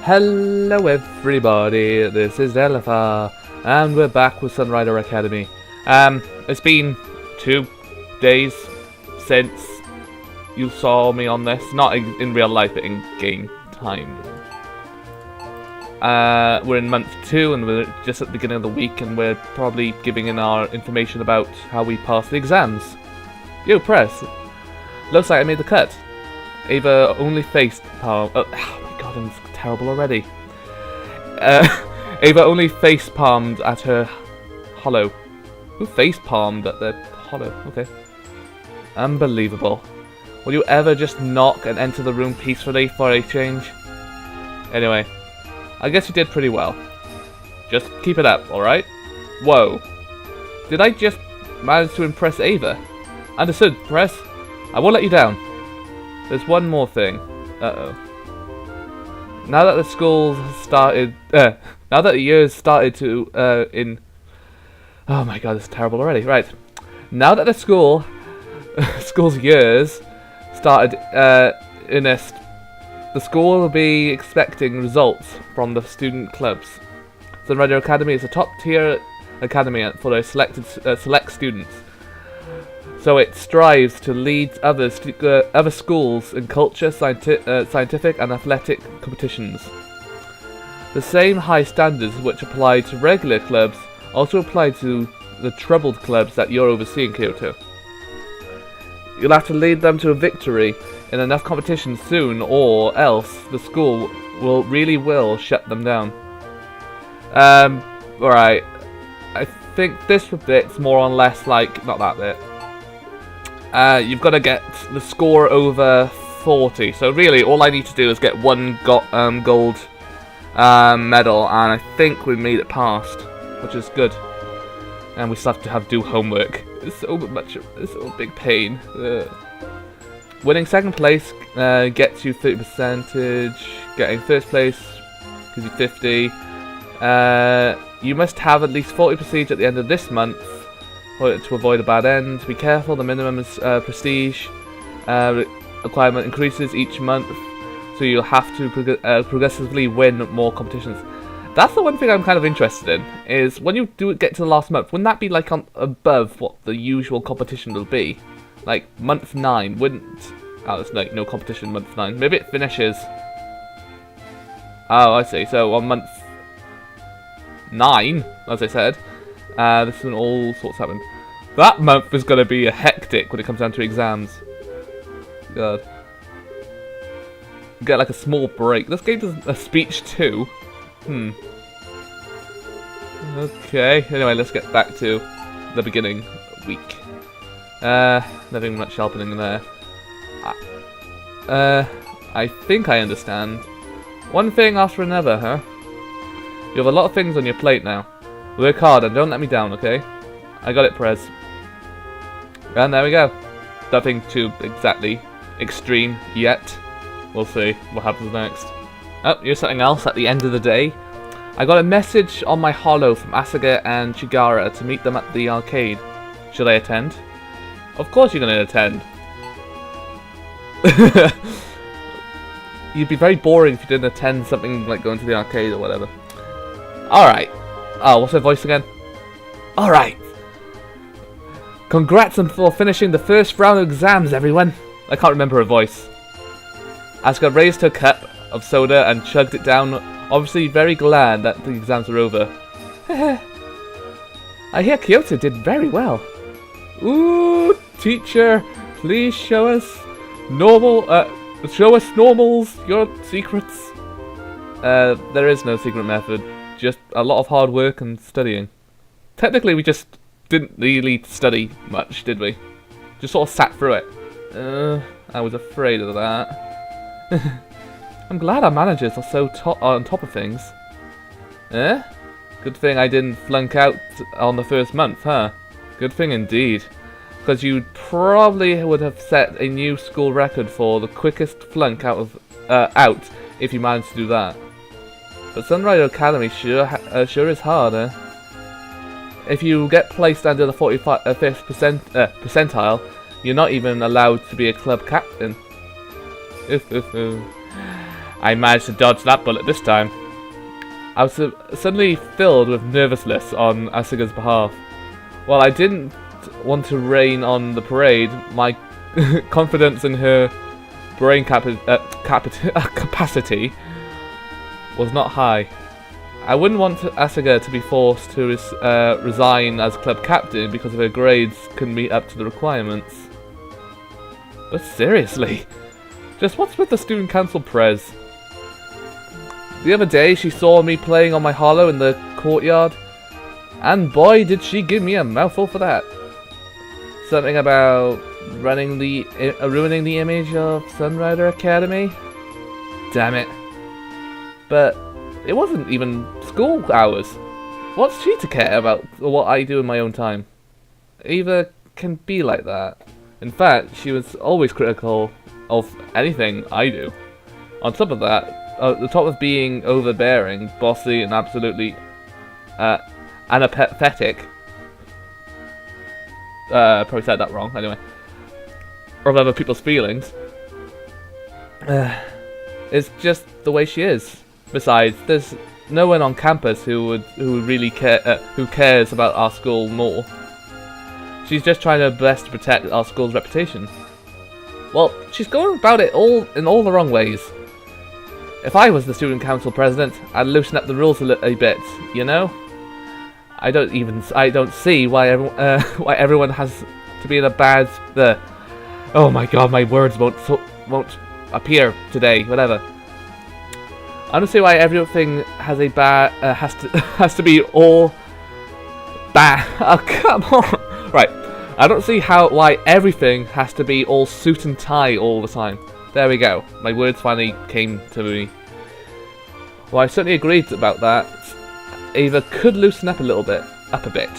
Hello everybody, this is Ava, and we're back with Sunrider Academy. It's been 2 days since you saw me on this, not in real life, but in game time. We're in month 2 and we're just at the beginning of the week, and we're probably giving in our information about how we passed the exams. Yo, press! Looks like I made the cut. Ava only faced palm. Oh my god, I'm terrible already. Ava only face palmed at her hollow. Who face palmed at the hollow? Okay. Unbelievable. Will you ever just knock and enter the room peacefully for a change? Anyway, I guess you did pretty well. Just keep it up, alright? Whoa. Did I just manage to impress Ava? Understood, Press. I won't let you down. There's one more thing. Uh-oh. Now that the school started... now that the years started to... Oh my god, this is terrible already. Right. Now that the school's years started in earnest, the school will be expecting results from the student clubs. Sunrider Academy is a top-tier academy for their select students. So it strives to lead other schools in culture, scientific and athletic competitions. The same high standards which apply to regular clubs also apply to the troubled clubs that you're overseeing, Kyoto. You'll have to lead them to a victory in enough competitions soon, or else the school will shut them down. Alright. I think this bit's more or less like... not that bit. You've got to get the score over 40. So really, all I need to do is get one gold medal, and I think we made it past, which is good. And we still have to do homework. It's so a big pain. Winning second place gets you 30%. Getting first place gives you 50. You must have at least 40 prestige at the end of this month to avoid a bad end. Be careful, the minimum is prestige requirement increases each month, so you'll have to progressively win more competitions. That's the one thing I'm kind of interested in, is when you get to the last month, wouldn't that be like above what the usual competition will be? Like month 9, wouldn't... Oh, there's like no competition month 9. Maybe it finishes... Oh, I see. So on month 9, as I said, this is when all sorts happen. That month is going to be hectic when it comes down to exams. God. Get like a small break. This game does a speech too. Okay, anyway, let's get back to the beginning week. Nothing much happening there. I think I understand. One thing after another, huh? You have a lot of things on your plate now. Work hard and don't let me down, okay? I got it, Perez. And there we go. Nothing too exactly extreme yet. We'll see what happens next. Oh, here's something else at the end of the day. I got a message on my holo from Asaga and Chigara to meet them at the arcade. Should I attend? Of course you're going to attend. You'd be very boring if you didn't attend something like going to the arcade or whatever. Alright. Oh, what's her voice again? Alright. Congrats for finishing the first round of exams, everyone. I can't remember her voice. Asuka raised her cup of soda and chugged it down, obviously very glad that the exams were over. I hear Kyoto did very well. Ooh, teacher, please show us normals, your secrets. There is no secret method, just a lot of hard work and studying. Technically, we just didn't really study much, did we? Just sort of sat through it. I was afraid of that. I'm glad our managers are so on top of things. Eh? Good thing I didn't flunk out on the first month, huh? Good thing indeed. Because you probably would have set a new school record for the quickest flunk out if you managed to do that. But Sunrider Academy sure is hard, eh? If you get placed under the 45th percentile, you're not even allowed to be a club captain. I managed to dodge that bullet this time. I was suddenly filled with nervousness on Asaga's behalf. While I didn't want to rain on the parade, my confidence in her brain capacity was not high. I wouldn't want Asaga to be forced to resign as club captain because of her grades couldn't meet up to the requirements. But seriously, just what's with the student council prez? The other day she saw me playing on my hollow in the courtyard, and boy did she give me a mouthful for that. Something about ruining the image of Sunrider Academy? Damn it. But it wasn't even school hours. What's she to care about what I do in my own time? Ava can be like that. In fact, she was always critical of anything I do. On top of that, the top of being overbearing, bossy, and absolutely anapathetic. Probably said that wrong, anyway. Of other people's feelings. It's just the way she is. Besides, there's no one on campus who really cares about our school more. She's just trying her best to protect our school's reputation. Well, she's going about it in all the wrong ways. If I was the student council president, I'd loosen up the rules a bit, you know? I don't see why everyone has to be in a bad. Oh my god, my words won't appear today. Whatever. I don't see why everything has a bad has to be all bad. Oh come on! Right, I don't see why everything has to be all suit and tie all the time. There we go. My words finally came to me. Well, I certainly agreed about that. Ava could loosen up a bit.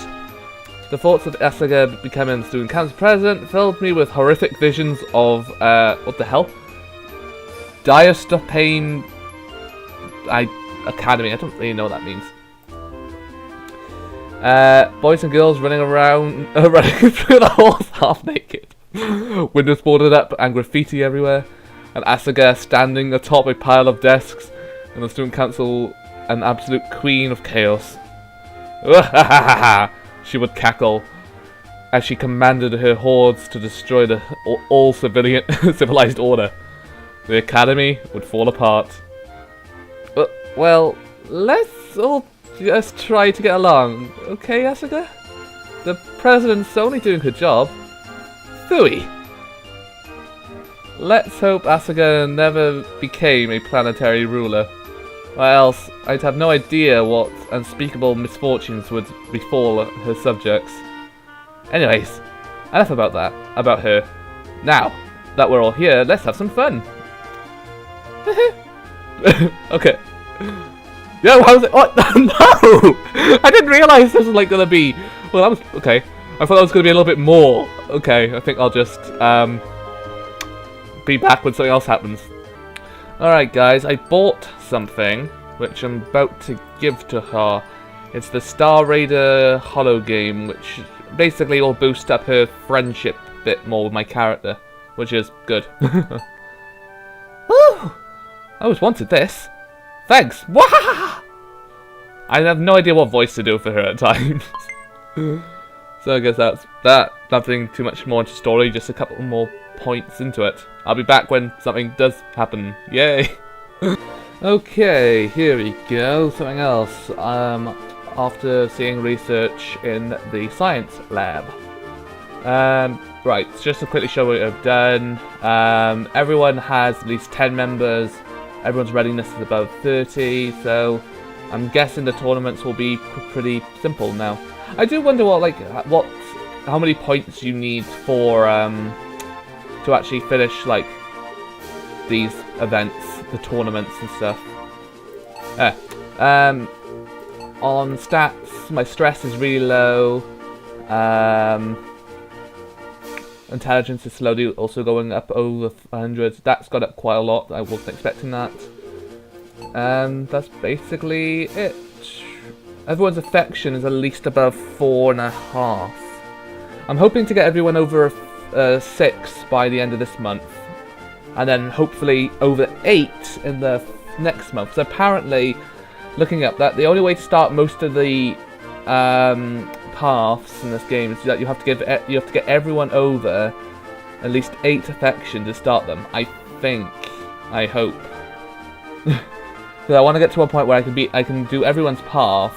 The thoughts of Asaga becoming student council president filled me with horrific visions of what the hell? Dire Stuff Pain Academy. I don't really know what that means. Boys and girls running around, running through the halls half naked. Windows boarded up and graffiti everywhere. And Asaga standing atop a pile of desks. And the student council, an absolute queen of chaos. She would cackle as she commanded her hordes to destroy all civilized order. The academy would fall apart. Well, let's all just try to get along, okay, Asaga? The president's only doing her job. Phooey. Let's hope Asaga never became a planetary ruler. Or else, I'd have no idea what unspeakable misfortunes would befall her subjects. Anyways, enough about her. Now, that we're all here, let's have some fun. Okay. Yo, how's it? What? No! I didn't realize this was like gonna be. Well, that was okay. I thought that was gonna be a little bit more. Okay, I think I'll just be back when something else happens. Alright, guys, I bought something which I'm about to give to her. It's the Sunrider Hollow game, which basically will boost up her friendship a bit more with my character, which is good. Woo! I always wanted this. Thanks! Wah! I have no idea what voice to do for her at times. So I guess that's that. Nothing too much more into story, just a couple more points into it. I'll be back when something does happen. Yay! Okay, here we go. Something else. After seeing research in the science lab. Right, just to quickly show what I've done. Everyone has at least 10 members. Everyone's readiness is above 30, so I'm guessing the tournaments will be pretty simple now. I do wonder how many points you need for to actually finish like these events, the tournaments and stuff. On stats, my stress is really low. Intelligence is slowly also going up over 100. That's got up quite a lot. I wasn't expecting that. And that's basically it. Everyone's affection is at least above 4.5. I'm hoping to get everyone over 6 by the end of this month. and then hopefully over 8 in the next month. So apparently, looking up that, the only way to start most of the paths in this game is that you have to get everyone over at least 8 affection to start them. I hope. Because I want to get to a point where I can do everyone's path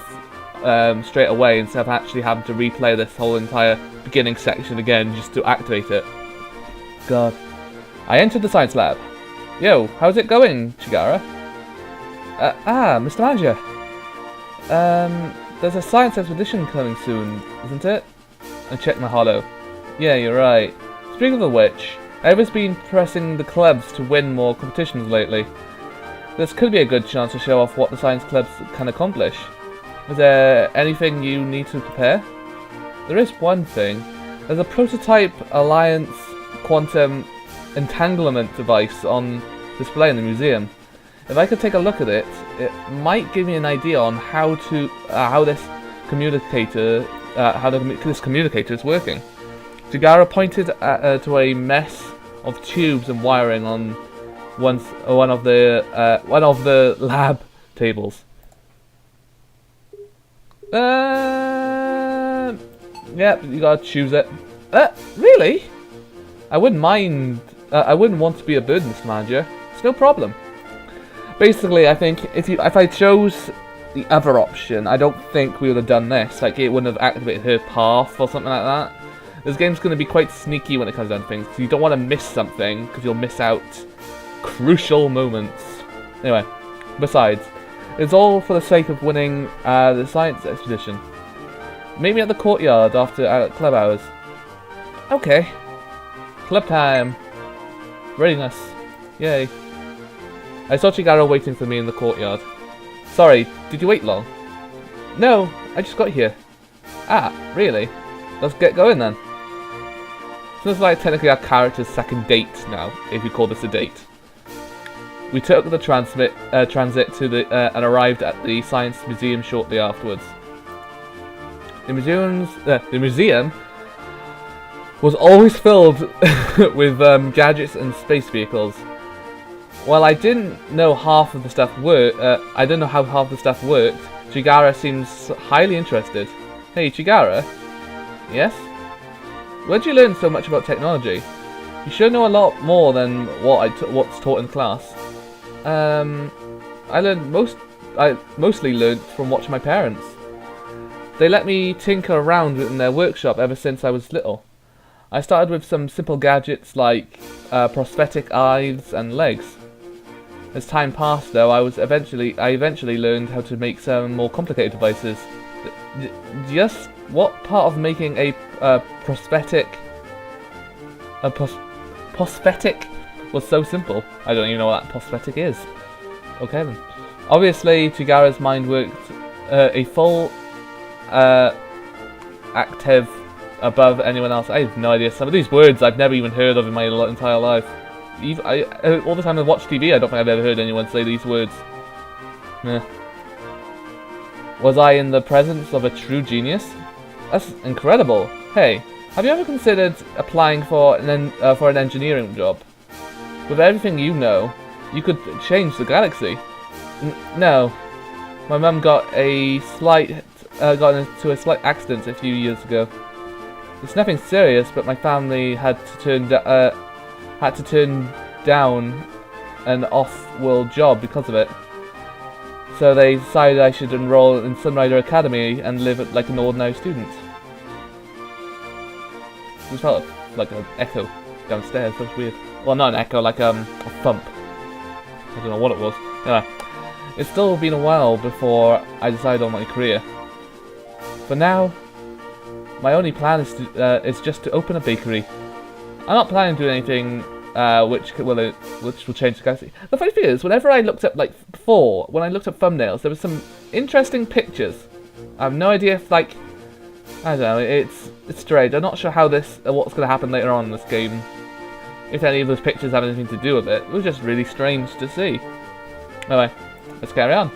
straight away instead of actually having to replay this whole entire beginning section again just to activate it. God. I entered the science lab. Yo, how's it going, Chigara? Mr. Manager. There's a science expedition coming soon, isn't it? I checked my holo. Yeah, you're right. Speaking of which, Ava's been pressing the clubs to win more competitions lately. This could be a good chance to show off what the science clubs can accomplish. Is there anything you need to prepare? There is one thing. There's a prototype Alliance quantum entanglement device on display in the museum. If I could take a look at it, it might give me an idea on how this communicator is working. Chigara pointed to a mess of tubes and wiring on one of the lab tables. Yep, you gotta choose it. Really? I wouldn't mind. I wouldn't want to be a burden, Mr. Manager. It's no problem. Basically, I think if I chose the other option, I don't think we would have done this. Like, it wouldn't have activated her path or something like that. This game's going to be quite sneaky when it comes down to things, because you don't want to miss something, because you'll miss out crucial moments. Anyway, besides, it's all for the sake of winning the science expedition. Meet me at the courtyard after club hours. Okay. Club time. Readiness. Yay. I saw Chigara waiting for me in the courtyard. Sorry, did you wait long? No, I just got here. Ah, really? Let's get going then. So this is like technically our character's second date now, if you call this a date. We took the transit to the and arrived at the science museum shortly afterwards. The museum was always filled with gadgets and space vehicles. While I didn't know half of the stuff I didn't know how half the stuff worked. Chigara seems highly interested. Hey, Chigara. Yes? Where'd you learn so much about technology? You sure know a lot more than what's taught in class. I mostly learned from watching my parents. They let me tinker around in their workshop ever since I was little. I started with some simple gadgets like prosthetic eyes and legs. As time passed, though, I eventually learned how to make some more complicated devices. Just what part of making a prosthetic was so simple? I don't even know what that prosthetic is. Okay then. Obviously, Chigara's mind worked a full active above anyone else. I have no idea. Some of these words I've never even heard of in my entire life. All the time I watch TV, I don't think I've ever heard anyone say these words. Meh. Was I in the presence of a true genius? That's incredible. Hey, have you ever considered applying for an engineering job? With everything you know, you could change the galaxy. No. My mum got into a slight accident a few years ago. It's nothing serious, but my family had to turn down an off-world job because of it. So they decided I should enroll in Sunrider Academy and live like an ordinary student. It felt like an echo downstairs. That's weird. Well, not an echo, like a thump. I don't know what it was. Anyway, it's still been a while before I decided on my career. For now, my only plan is just to open a bakery. I'm not planning to do anything which will change the galaxy. The funny thing is, whenever I looked up when I looked up thumbnails, there was some interesting pictures. I have no idea if I don't know. It's strange. I'm not sure how what's going to happen later on in this game. If any of those pictures have anything to do with it. It was just really strange to see. Anyway, let's carry on.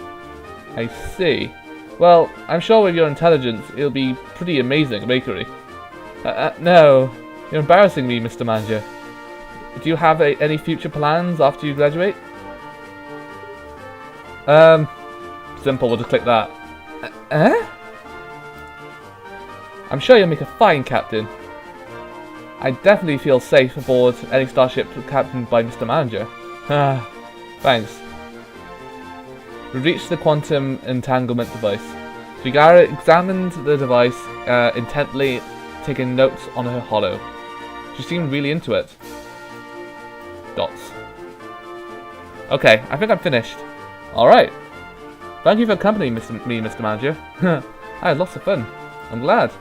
I see. Well, I'm sure with your intelligence, it'll be pretty amazing, a bakery. No, you're embarrassing me, Mr. Manager. Do you have any future plans after you graduate? Simple, we'll just click that. I'm sure you'll make a fine captain. I definitely feel safe aboard any starship captained by Mr. Manager. Thanks. We reached the quantum entanglement device. Figara examined the device intently, taking notes on her holo. She seemed really into it. Dots. Okay, I think I'm finished. Alright. Thank you for accompanying me, Mr. Manager. I had lots of fun. I'm glad.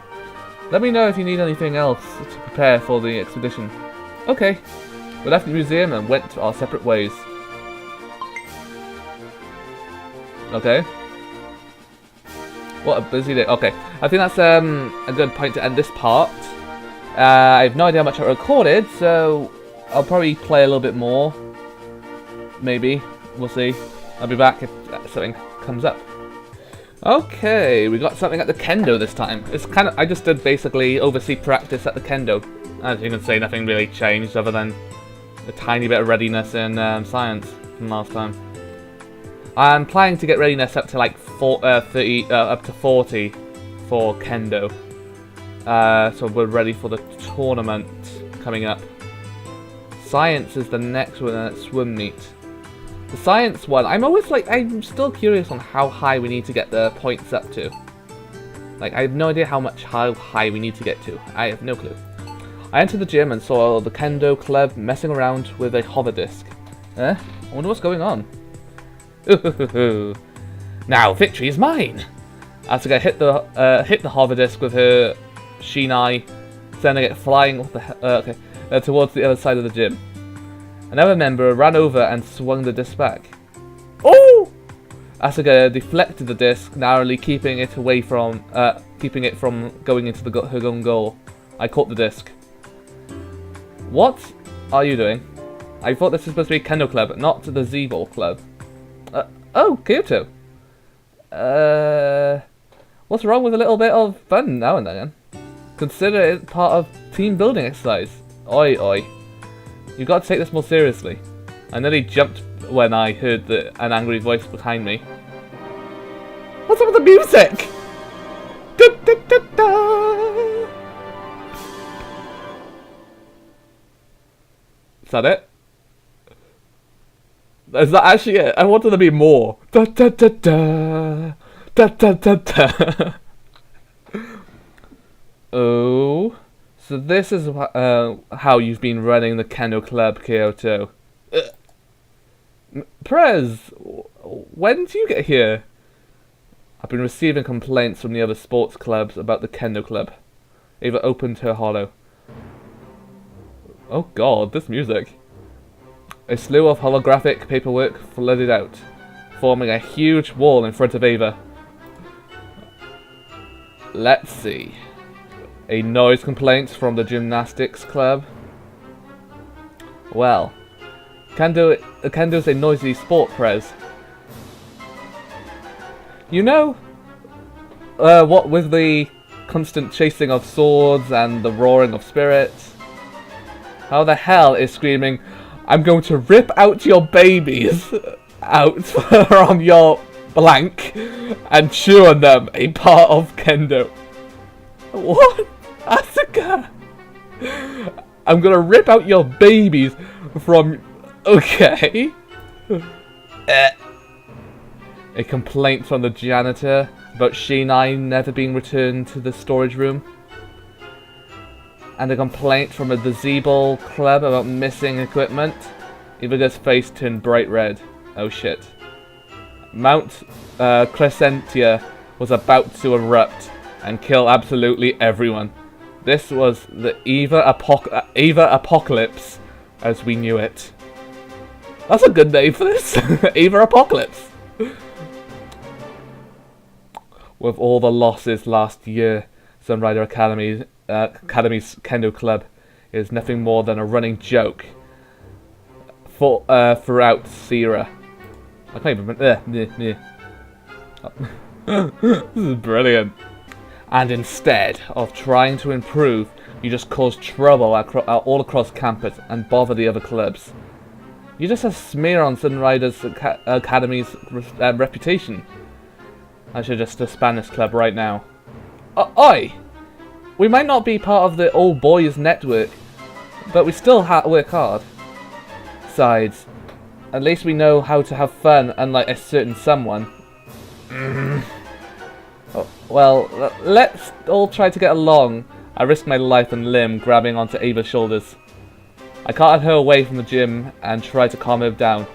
Let me know if you need anything else to prepare for the expedition. Okay. We left the museum and went our separate ways. Okay. What a busy day. Okay, I think that's a good point to end this part. I have no idea how much I recorded, so I'll probably play a little bit more. Maybe. We'll see. I'll be back if something comes up. Okay, we got something at the Kendo this time. It's kind of, I just did basically oversee practice at the Kendo. As you can see, nothing really changed other than a tiny bit of readiness in science from last time. I'm planning to get readiness up to like 30, up to 40 for Kendo. So we're ready for the tournament coming up. Science is the next one at swim meet. The science one, I'm still curious on how high we need to get the points up to. Like, I have no idea how high we need to get to. I have no clue. I entered the gym and saw the Kendo club messing around with a hover disc. I wonder what's going on. Now victory is mine! Asaga hit the hover disc with her shinai, sending it flying off the towards the other side of the gym. Another member ran over and swung the disc back. Oh! Asaga deflected the disc, narrowly keeping it away from going into her own goal. I caught the disc. What are you doing? I thought this was supposed to be Kendo Club, not the Z-Ball Club. Oh, Kyoto. What's wrong with a little bit of fun now and then? Consider it part of team building exercise. Oi, oi. You've got to take this more seriously. I nearly jumped when I heard an angry voice behind me. What's up with the music? Da, da, da, da. Is that it? Is that actually it? I wanted to be more. Da da da da. Da da da da. Oh. So this is how you've been running the Kendo Club, Kyoto. Prez, when did you get here? I've been receiving complaints from the other sports clubs about the Kendo Club. Ava opened her holo. Oh god, this music. A slew of holographic paperwork flooded out, forming a huge wall in front of Ava. Let's see. A noise complaint from the gymnastics club. Well, Kendo's a noisy sport, Prez. You know, what with the constant chasing of swords and the roaring of spirits, how the hell is screaming, I'm going to rip out your babies out from your blank and chew on them a part of Kendo? What? Asaga! I'm gonna rip out your babies from... Okay. A complaint from the janitor about Shinai never being returned to the storage room. And a complaint from the Z-Ball club about missing equipment. Ivaga's face turned bright red. Oh shit. Mount Crescentia was about to erupt and kill absolutely everyone. This was the Ava Apocalypse as we knew it. That's a good name for this. Ava Apocalypse. With all the losses last year, Sunrider Academy's Kendo Club is nothing more than a running joke throughout Sierra. I can't even remember. This is brilliant. And instead of trying to improve, You just cause trouble all across campus and bother the other clubs. You're just a smear on Sunrider's Academy's reputation. I should just disband this club right now. Oi! We might not be part of the old boys network, but we still work hard. Besides, at least we know how to have fun, unlike a certain someone. Oh, well, let's all try to get along. I risked my life and limb grabbing onto Ava's shoulders. I carted her away from the gym and tried to calm her down.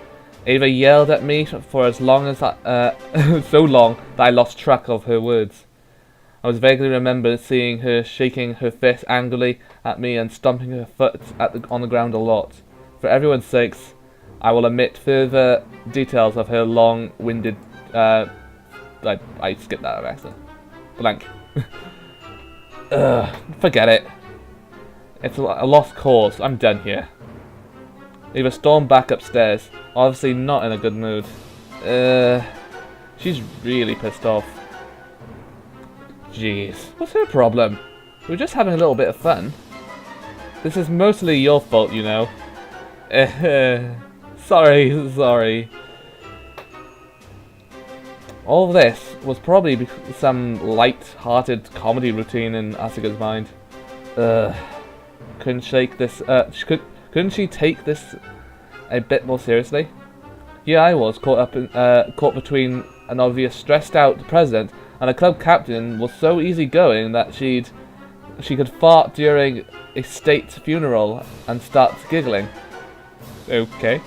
Ava yelled at me for as long as so long that I lost track of her words. I was vaguely remember seeing her shaking her fist angrily at me and stomping her foot on the ground a lot. For everyone's sakes, I will omit further details of her long-winded. I skipped that accent. Blank. Forget it. It's a lost cause. I'm done here. Ava stormed back upstairs, obviously not in a good mood. She's really pissed off. Jeez, what's her problem? We're just having a little bit of fun. This is mostly your fault, you know. Sorry. All this was probably some light-hearted comedy routine in Asaga's mind. Couldn't she take this a bit more seriously? Here I was caught between an obvious stressed-out president and a club captain was so easygoing that she could fart during a state funeral and start giggling. Okay.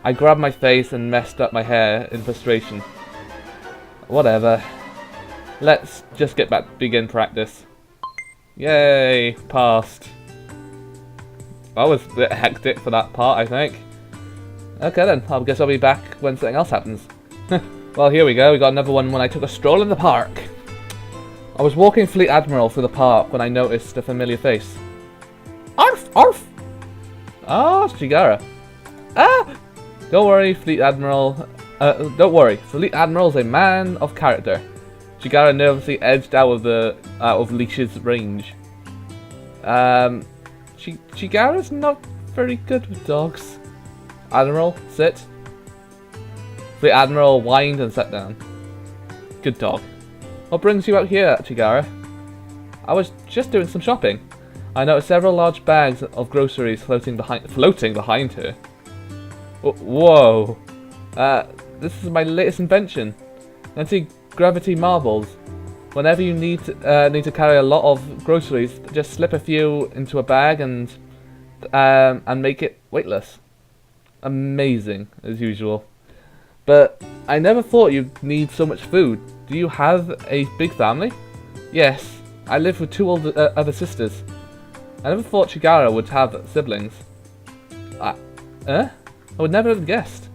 I grabbed my face and messed up my hair in frustration. Whatever. Let's just begin practice. Yay, passed. That was a bit hectic for that part, I think. Okay then, I guess I'll be back when something else happens. Well, here we go, we got another one when I took a stroll in the park. I was walking Fleet Admiral through the park when I noticed a familiar face. Arf! Arf! Oh, it's Chigara. Ah! Don't worry, Fleet Admiral. Don't worry, Fleet Admiral's a man of character. Chigara nervously edged out of Leash's range. Chigara's not very good with dogs. Admiral, sit. The Admiral whined and sat down. Good dog. What brings you out here, Chigara? I was just doing some shopping. I noticed several large bags of groceries floating behind her. Whoa! This is my latest invention. Anti-gravity marbles. Whenever you need to carry a lot of groceries, just slip a few into a bag and make it weightless. Amazing, as usual. But I never thought you'd need so much food. Do you have a big family? Yes, I live with two other sisters. I never thought Chigara would have siblings. I would never have guessed.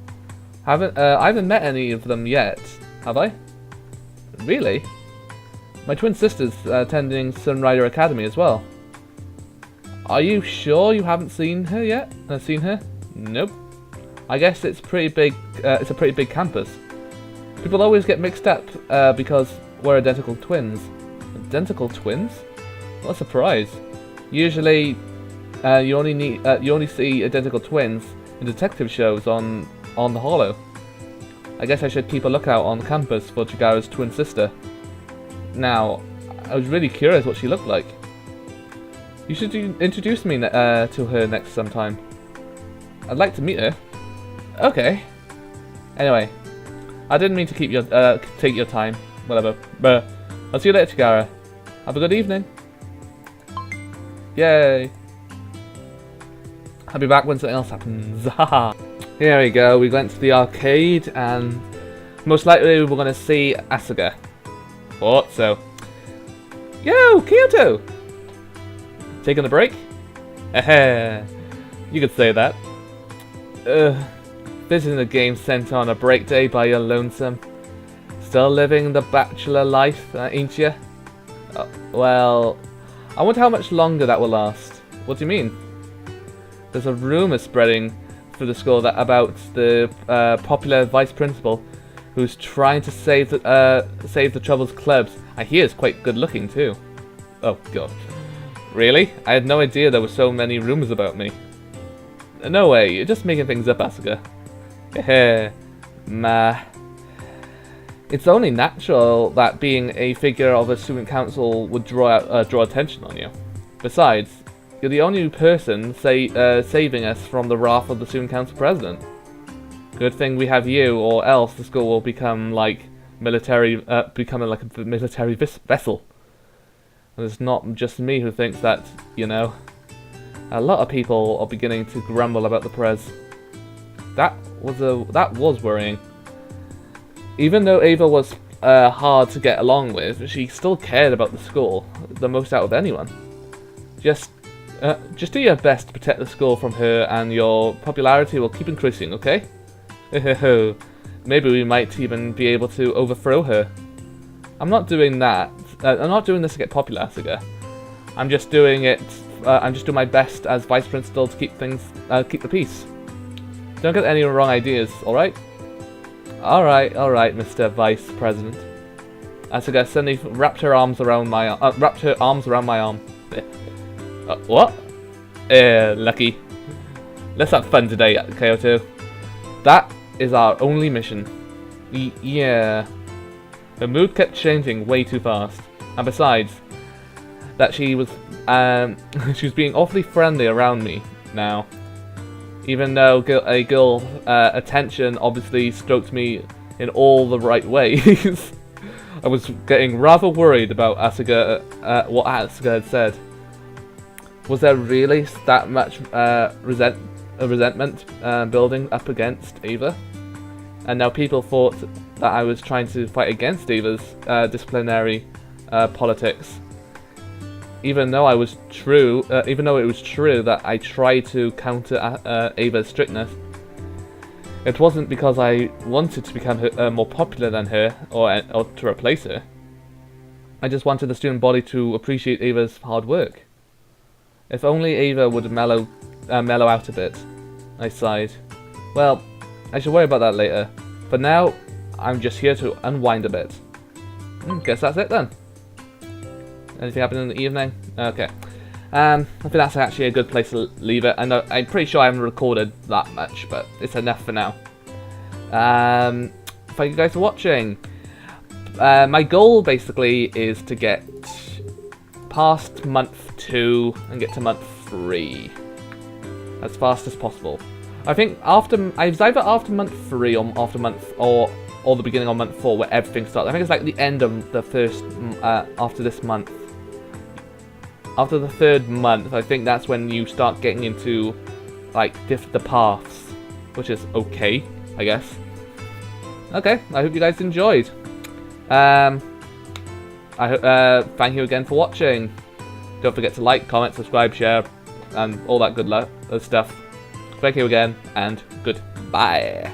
I haven't met any of them yet, have I? Really? My twin sister's attending Sunrider Academy as well. Are you sure you haven't seen her yet? Nope. I guess it's pretty big. It's a pretty big campus. People always get mixed up because we're identical twins. Identical twins? What a surprise! Usually, you only see identical twins in detective shows on the Holo. I guess I should keep a lookout on campus for Chigara's twin sister. Now, I was really curious what she looked like. You should introduce me to her next sometime. I'd like to meet her. Okay. Anyway, I didn't mean to keep take your time. Whatever. But I'll see you later, Chigara. Have a good evening. Yay. I'll be back when something else happens. Haha. Here we go. We went to the arcade and most likely we're going to see Asaga. Thought so. Yo, Kyoto! Taking a break? You could say that. Visiting a game center on a break day by your lonesome. Still living the bachelor life, ain't ya? Well, I wonder how much longer that will last. What do you mean? There's a rumor spreading through the school about the popular vice principal who's trying to save the Troubles clubs. I hear it's quite good looking too. Oh, God. Really? I had no idea there were so many rumors about me. No way, you're just making things up, Asaga. Heh. Meh. It's only natural that being a figure of a student council would draw attention on you. Besides, you're the only person saving us from the wrath of the student council president. Good thing we have you, or else the school will become like becoming like a military vessel. And it's not just me who thinks that, you know. A lot of people are beginning to grumble about the prez. That was worrying. Even though Ava was hard to get along with, she still cared about the school the most out of anyone. Just do your best to protect the school from her, and your popularity will keep increasing, okay? Maybe we might even be able to overthrow her. I'm not doing that. I'm not doing this to get popular, Asaga. I'm just doing it. I'm just doing my best as vice principal to keep the peace. Don't get any wrong ideas, all right? All right, Mr. Vice President. Asaga suddenly wrapped her arms around my arm. What? Lucky. Let's have fun today, Kyoto. That is our only mission. Yeah. Her mood kept changing way too fast, and besides, that she was being awfully friendly around me now. Even though a girl attention obviously stroked me in all the right ways, I was getting rather worried about Asaga, what Asaga had said. Was there really that much resentment building up against Ava? And now people thought that I was trying to fight against Ava's disciplinary politics. Even though it was true that I tried to counter Ava's strictness, it wasn't because I wanted to become more popular than her or to replace her. I just wanted the student body to appreciate Ava's hard work. If only Ava would mellow out a bit. I sighed. Well, I should worry about that later. For now, I'm just here to unwind a bit. Guess that's it then. Anything happen in the evening? Okay. I think that's actually a good place to leave it. And I'm pretty sure I haven't recorded that much, but it's enough for now. Thank you guys for watching. My goal basically is to get past month 2 and get to month 3 as fast as possible. I think it's either after month 3 or or the beginning of month 4 where everything starts. I think it's like the end of the first after this month. After the 3rd month, I think that's when you start getting into like the paths, which is okay, I guess. Okay, I hope you guys enjoyed. Thank you again for watching. Don't forget to like, comment, subscribe, share, and all that good stuff. Thank you again, and goodbye.